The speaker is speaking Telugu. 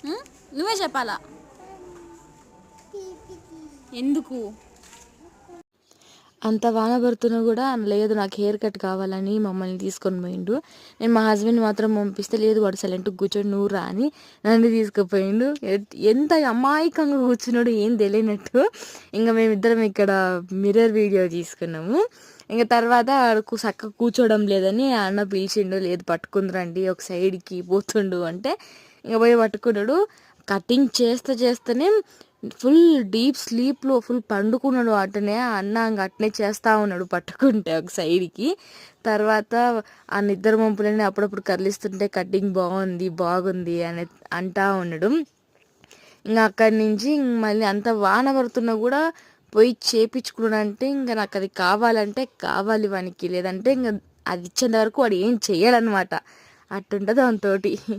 నువ్వే చెప్పాలా ఎందుకు అంత వాన పడుతున్నా కూడా లేదు నాకు హెయిర్ కట్ కావాలని మమ్మల్ని తీసుకొని పోయిండు. నేను మా హస్బెండ్ మాత్రం పంపిస్తే లేదు వాడు సైలెంట్గా కూర్చొని నువ్వు రా అని నన్ను తీసుకుపోయిండు. ఎంత అమాయకంగా కూర్చున్నాడు ఏం తెలియనట్టు. ఇంకా మేమిద్దరం ఇక్కడ మిర్రర్ వీడియో తీసుకున్నాము. ఇంకా తర్వాత చక్కగా కూర్చోవడం లేదని అన్న పిలిచిండు, లేదు పట్టుకుందిరండి ఒక సైడ్కి పోతుండు అంటే ఇంకా పోయి పట్టుకున్నాడు. కటింగ్ చేస్తేనే ఫుల్ డీప్ స్లీప్లో ఫుల్ పండుకున్నాడు. అటనే అన్న అట్నే చేస్తూ ఉన్నాడు పట్టుకుంటే ఒక సైడ్కి. తర్వాత ఆ నిద్ర మంపులని అప్పుడప్పుడు కదిలిస్తుంటే కటింగ్ బాగుంది అని అంటా ఉన్నాడు. ఇంకా అక్కడి నుంచి మళ్ళీ అంత వాన పడుతున్నా కూడా పోయి చేపించుకున్నాడంటే ఇంకా నాకు అది కావాలంటే కావాలి వానికి, లేదంటే ఇంకా అది ఇచ్చేంత వరకు వాడు ఏం చెయ్యడనమాట. అట్టుంటుంది దానితోటి.